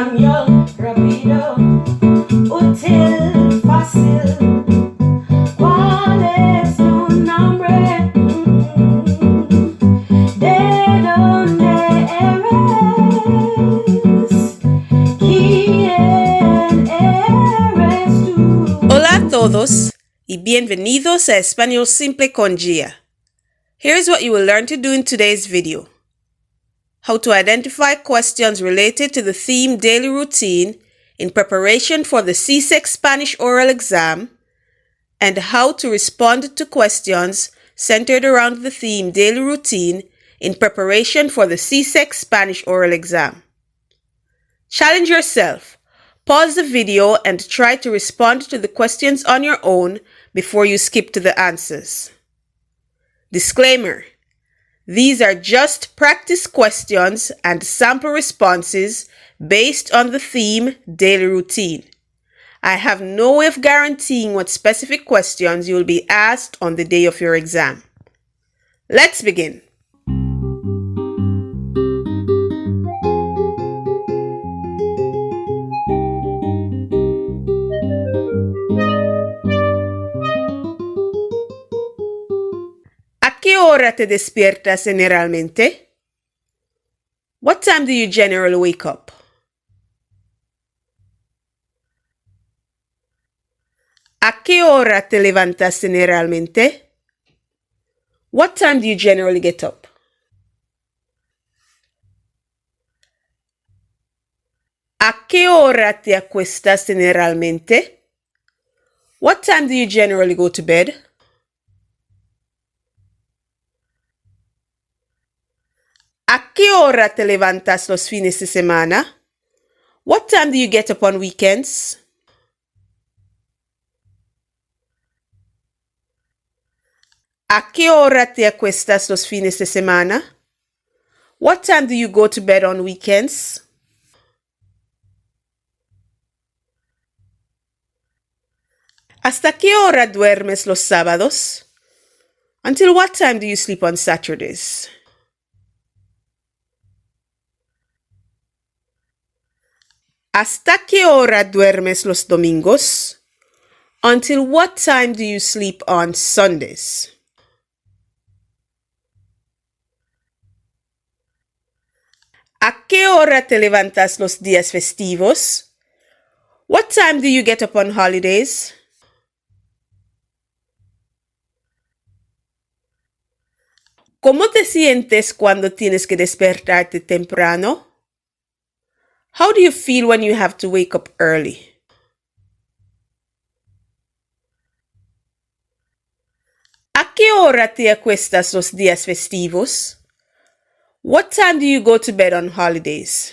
Español, rápido, útil, fácil. ¿Cuál es tu nombre? ¿De dónde eres? ¿Quién eres tú? Hola a todos y bienvenidos a Español Simple con Gia. Here's what you will learn to do in today's video. How to identify questions related to the theme daily routine in preparation for the CSEC Spanish Oral exam, and how to respond to questions centered around the theme daily routine in preparation for the CSEC Spanish Oral exam. Challenge yourself. Pause the video and try to respond to the questions on your own before you skip to the answers. Disclaimer: these are just practice questions and sample responses based on the theme daily routine. I have no way of guaranteeing what specific questions you will be asked on the day of your exam. Let's begin. ¿A qué hora te despiertas generalmente? What time do you generally wake up? ¿A qué hora te levantas generalmente? What time do you generally get up? ¿A qué hora te acuestas generalmente? What time do you generally go to bed? ¿A qué hora te levantas los fines de semana? What time do you get up on weekends? ¿A qué hora te acuestas los fines de semana? What time do you go to bed on weekends? ¿Hasta qué hora duermes los sábados? Until what time do you sleep on Saturdays? ¿Hasta qué hora duermes los domingos? Until what time do you sleep on Sundays? ¿A qué hora te levantas los días festivos? What time do you get up on holidays? ¿Cómo te sientes cuando tienes que despertarte temprano? How do you feel when you have to wake up early? ¿A qué hora te acuestas los días festivos? What time do you go to bed on holidays?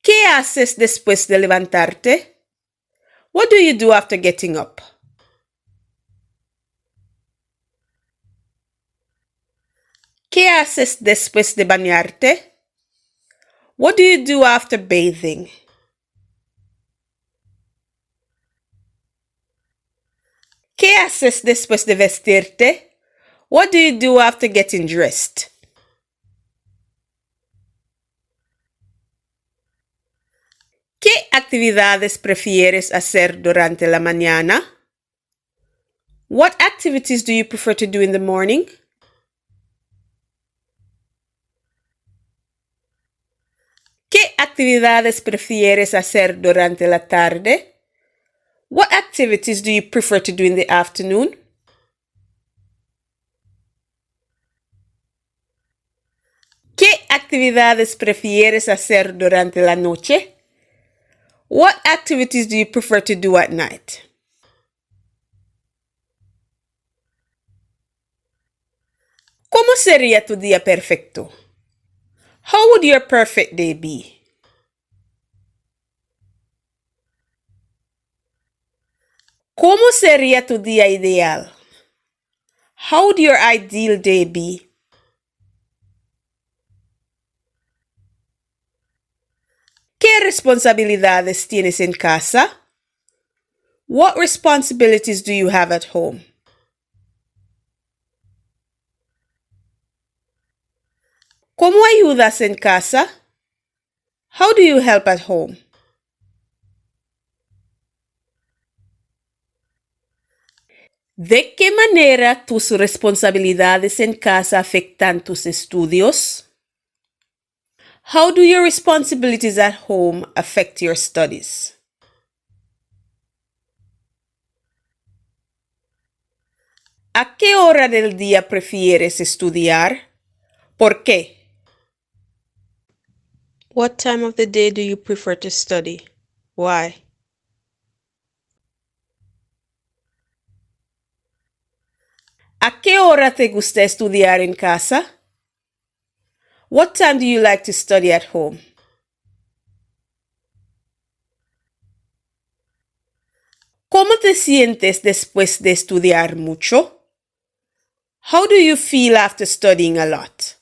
¿Qué haces después de levantarte? What do you do after getting up? ¿Qué haces después de bañarte? What do you do after bathing? ¿Qué haces después de vestirte? What do you do after getting dressed? ¿Qué actividades prefieres hacer durante la mañana? What activities do you prefer to do in the morning? ¿Qué actividades prefieres hacer durante la tarde? What activities do you prefer to do in the afternoon? ¿Qué actividades prefieres hacer durante la noche? What activities do you prefer to do at night? ¿Cómo sería tu día perfecto? How would your perfect day be? ¿Cómo sería tu día ideal? How would your ideal day be? ¿Qué responsabilidades tienes en casa? What responsibilities do you have at home? ¿Cómo ayudas en casa? How do you help at home? ¿De qué manera tus responsabilidades en casa afectan tus estudios? How do your responsibilities at home affect your studies? ¿A qué hora del día prefieres estudiar? ¿Por qué? What time of the day do you prefer to study? Why? ¿A qué hora te gusta estudiar en casa? What time do you like to study at home? ¿Cómo te sientes después de estudiar mucho? How do you feel after studying a lot?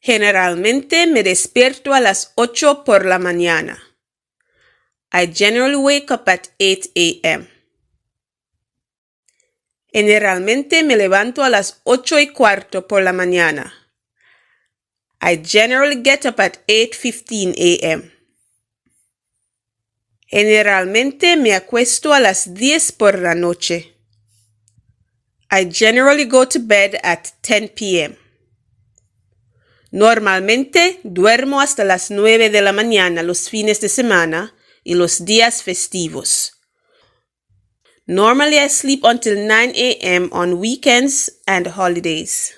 Generalmente me despierto a las 8 por la mañana. I generally wake up at 8 a.m. Generalmente me levanto a las 8:15 por la mañana. I generally get up at 8:15 a.m. Generalmente me acuesto a las 10 por la noche. I generally go to bed at 10 p.m. Normalmente duermo hasta las 9 de la mañana los fines de semana y los días festivos. Normally I sleep until 9 a.m. on weekends and holidays.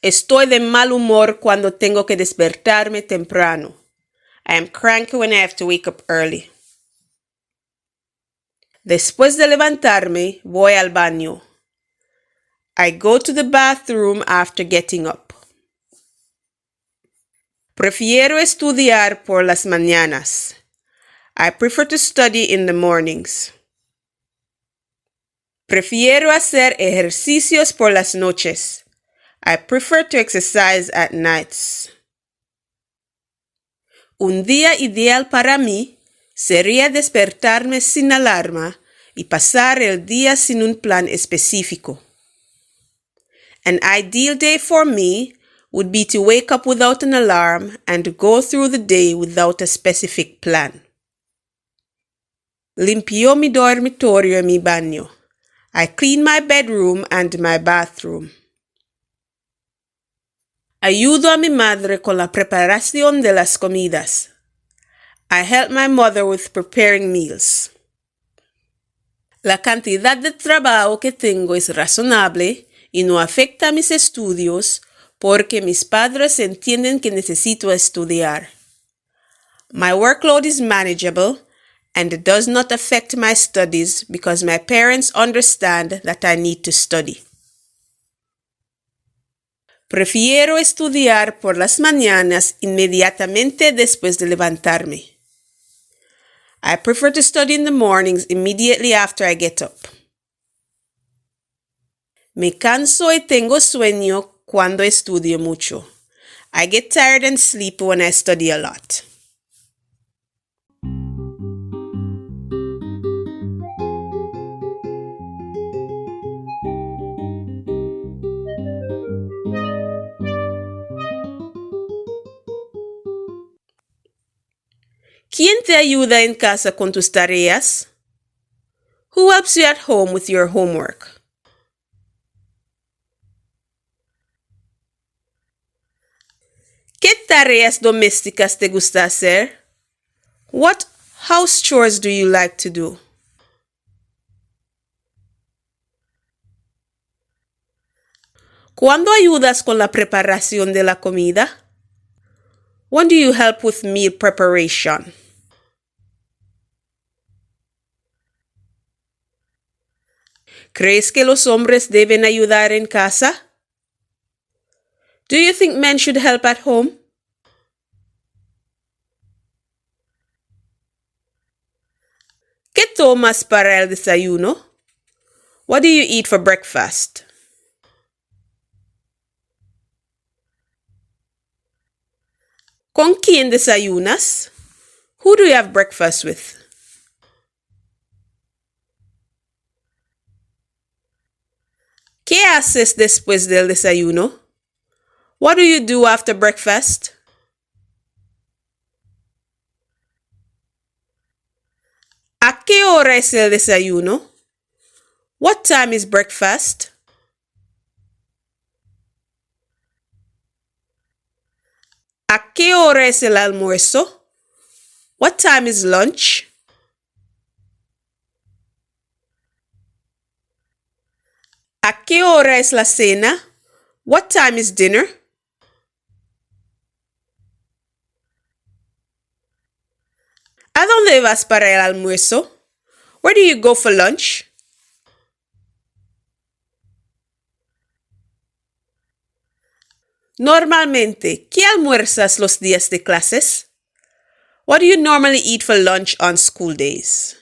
Estoy de mal humor cuando tengo que despertarme temprano. I am cranky when I have to wake up early. Después de levantarme, voy al baño. I go to the bathroom after getting up. Prefiero estudiar por las mañanas. I prefer to study in the mornings. Prefiero hacer ejercicios por las noches. I prefer to exercise at nights. Un día ideal para mí sería despertarme sin alarma y pasar el día sin un plan específico. An ideal day for me would be to wake up without an alarm and go through the day without a specific plan. Limpio mi dormitorio y mi baño. I clean my bedroom and my bathroom. Ayudo a mi madre con la preparación de las comidas. I help my mother with preparing meals. La cantidad de trabajo que tengo es razonable y no afecta a mis estudios porque mis padres entienden que necesito estudiar. My workload is manageable and it does not affect my studies because my parents understand that I need to study. Prefiero estudiar por las mañanas inmediatamente después de levantarme. I prefer to study in the mornings immediately after I get up. Me canso y tengo sueño cuando estudio mucho. I get tired and sleepy when I study a lot. ¿Quién te ayuda en casa con tus tareas? Who helps you at home with your homework? ¿Qué tareas domésticas te gusta hacer? What house chores do you like to do? ¿Cuándo ayudas con la preparación de la comida? When do you help with meal preparation? ¿Crees que los hombres deben ayudar en casa? Do you think men should help at home? ¿Qué tomas para el desayuno? What do you eat for breakfast? ¿Con quién desayunas? Who do you have breakfast with? ¿Qué haces después del desayuno? What do you do after breakfast? ¿A qué hora es el desayuno? What time is breakfast? ¿A qué hora es el almuerzo? What time is lunch? ¿A qué hora es la cena? What time is dinner? ¿A dónde vas para el almuerzo? Where do you go for lunch? Normalmente, ¿qué almuerzas los días de clases? What do you normally eat for lunch on school days?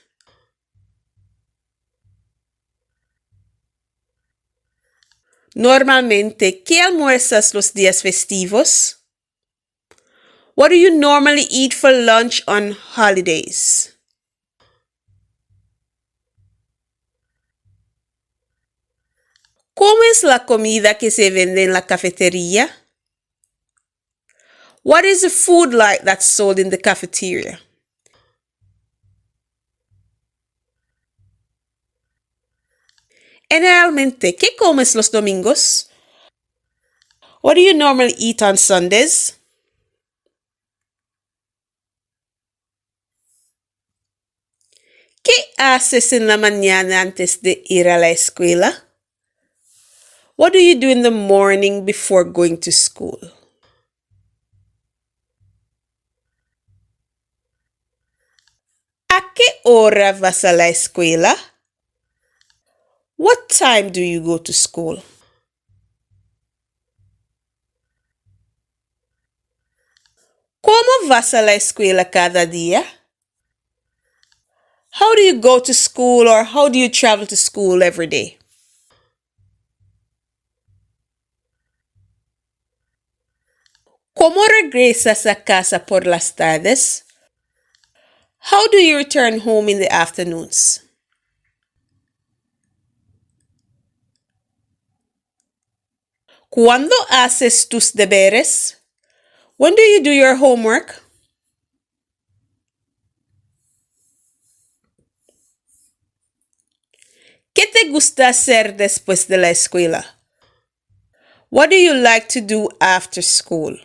Normalmente, ¿qué almuerzas los días festivos? What do you normally eat for lunch on holidays? ¿Cómo es la comida que se vende en la cafetería? What is the food like that's sold in the cafeteria? Generalmente, ¿qué comes los domingos? What do you normally eat on Sundays? ¿Qué haces en la mañana antes de ir a la escuela? What do you do in the morning before going to school? ¿A qué hora vas a la escuela? What time do you go to school? ¿Cómo vas a la escuela cada día? How do you go to school or how do you travel to school every day? ¿Cómo regresas a casa por las tardes? How do you return home in the afternoons? ¿Cuándo haces tus deberes? When do you do your homework? ¿Qué te gusta hacer después de la escuela? What do you like to do after school?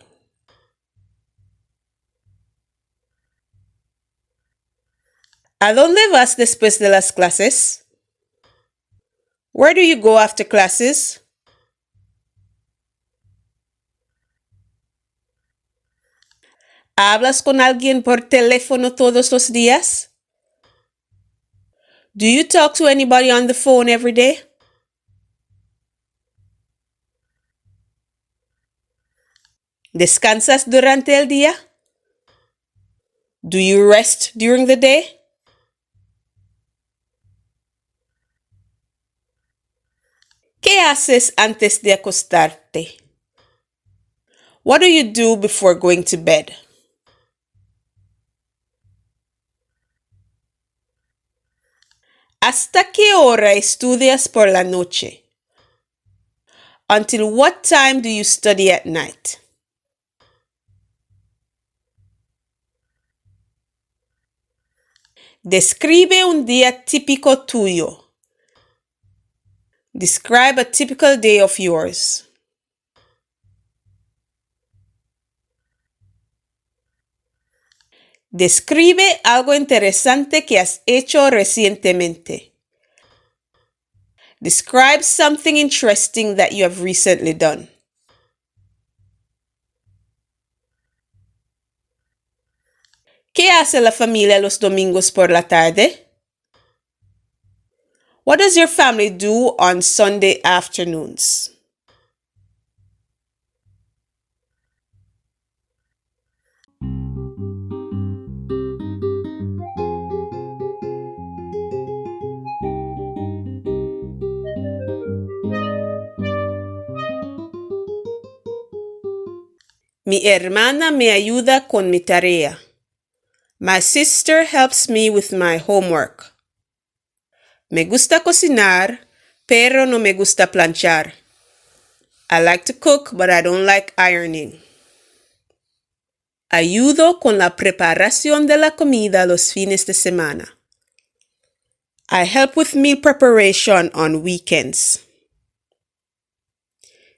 ¿A dónde vas después de las clases? Where do you go after classes? ¿Hablas con alguien por teléfono todos los días? Do you talk to anybody on the phone every day? ¿Descansas durante el día? Do you rest during the day? ¿Qué haces antes de acostarte? What do you do before going to bed? ¿Hasta qué hora estudias por la noche? Until what time do you study at night? Describe un día típico tuyo. Describe a typical day of yours. Describe algo interesante que has hecho recientemente. Describe something interesting that you have recently done. ¿Qué hace la familia los domingos por la tarde? What does your family do on Sunday afternoons? Mi hermana me ayuda con mi tarea. My sister helps me with my homework. Me gusta cocinar, pero no me gusta planchar. I like to cook, but I don't like ironing. Ayudo con la preparación de la comida los fines de semana. I help with meal preparation on weekends.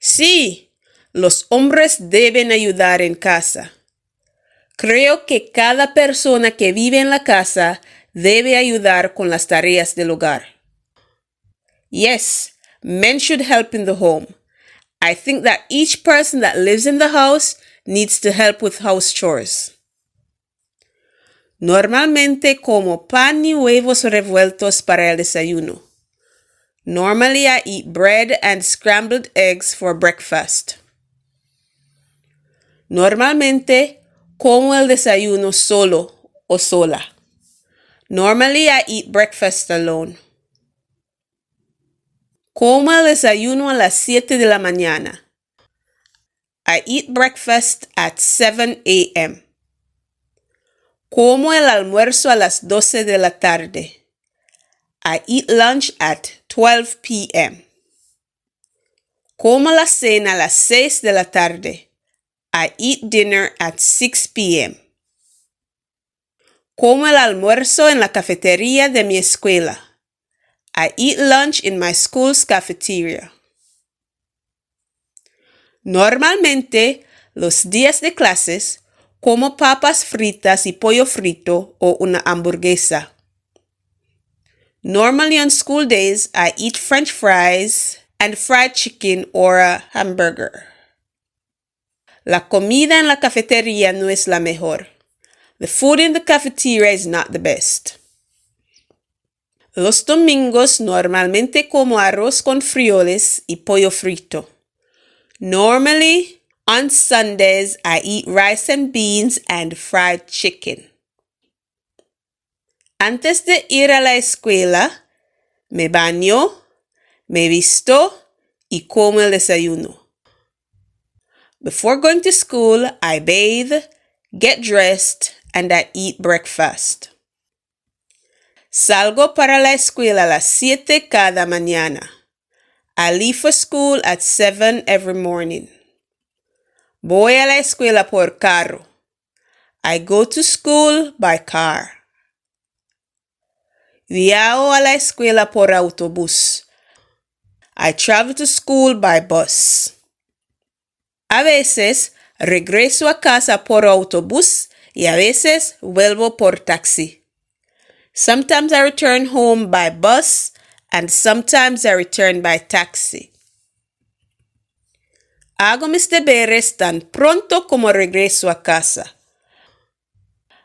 Sí, los hombres deben ayudar en casa. Creo que cada persona que vive en la casa debe ayudar con las tareas del hogar. Yes, men should help in the home. I think that each person that lives in the house needs to help with house chores. Normalmente como pan y huevos revueltos para el desayuno. Normally I eat bread and scrambled eggs for breakfast. Normalmente como el desayuno solo o sola. Normally I eat breakfast alone. Como el desayuno a las 7 de la mañana. I eat breakfast at 7 a.m. Como el almuerzo a las 12 de la tarde. I eat lunch at 12 p.m. Como la cena a las 6 de la tarde. I eat dinner at 6 p.m. Como el almuerzo en la cafetería de mi escuela. I eat lunch in my school's cafeteria. Normalmente, los días de clases, como papas fritas y pollo frito o una hamburguesa. Normally on school days, I eat French fries and fried chicken or a hamburger. La comida en la cafetería no es la mejor. The food in the cafeteria is not the best. Los domingos normalmente como arroz con frijoles y pollo frito. Normally, on Sundays, I eat rice and beans and fried chicken. Antes de ir a la escuela, me baño, me visto y como el desayuno. Before going to school, I bathe, get dressed, and I eat breakfast. Salgo para la escuela a las 7 cada mañana. I leave for school at 7 every morning. Voy a la escuela por carro. I go to school by car. Viajo a la escuela por autobús. I travel to school by bus. A veces regreso a casa por autobús y a veces vuelvo por taxi. Sometimes I return home by bus and sometimes I return by taxi. Hago mis deberes tan pronto como regreso a casa.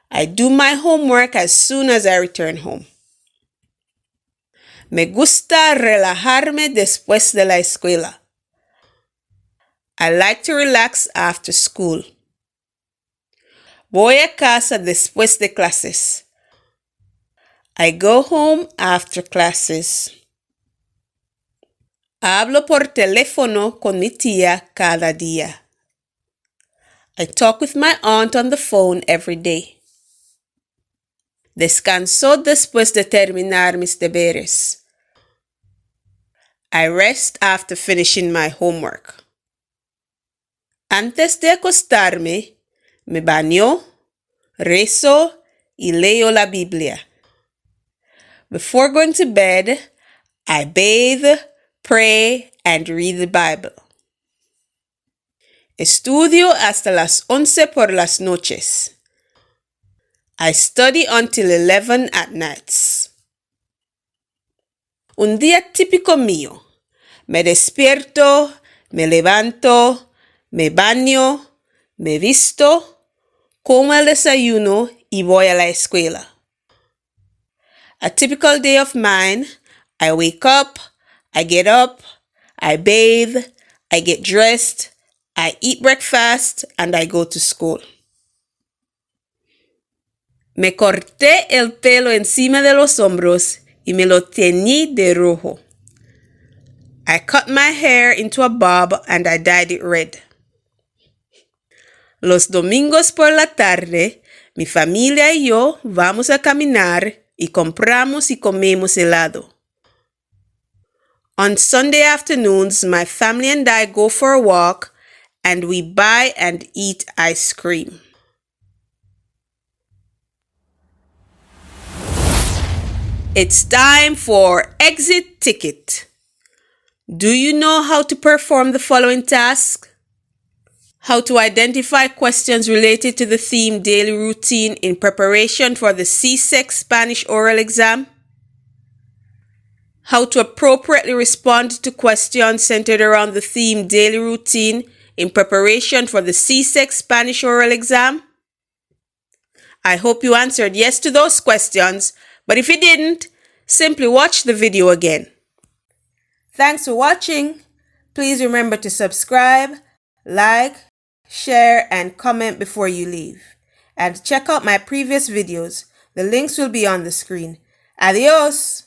I do my homework as soon as I return home. Me gusta relajarme después de la escuela. I like to relax after school. Voy a casa después de clases. I go home after classes. Hablo por teléfono con mi tía cada día. I talk with my aunt on the phone every day. Descanso después de terminar mis deberes. I rest after finishing my homework. Antes de acostarme, me baño, rezo y leo la Biblia. Before going to bed, I bathe, pray, and read the Bible. Estudio hasta las 11 por las noches. I study until 11 at nights. Un día típico mío. Me despierto, me levanto, me baño, me visto, como el desayuno y voy a la escuela. A typical day of mine, I wake up, I get up, I bathe, I get dressed, I eat breakfast, and I go to school. Me corté el pelo encima de los hombros y me lo teñí de rojo. I cut my hair into a bob and I dyed it red. Los domingos por la tarde, mi familia y yo vamos a caminar y compramos y comemos helado. On Sunday afternoons, my family and I go for a walk and we buy and eat ice cream. It's time for exit ticket. Do you know how to perform the following task? How to identify questions related to the theme daily routine in preparation for the CSEC Spanish Oral exam? How to appropriately respond to questions centered around the theme daily routine in preparation for the CSEC Spanish Oral exam? I hope you answered yes to those questions, but if you didn't, simply watch the video again. Thanks for watching. Please remember to subscribe, like, share, and comment before you leave. And check out my previous videos. The links will be on the screen. Adios!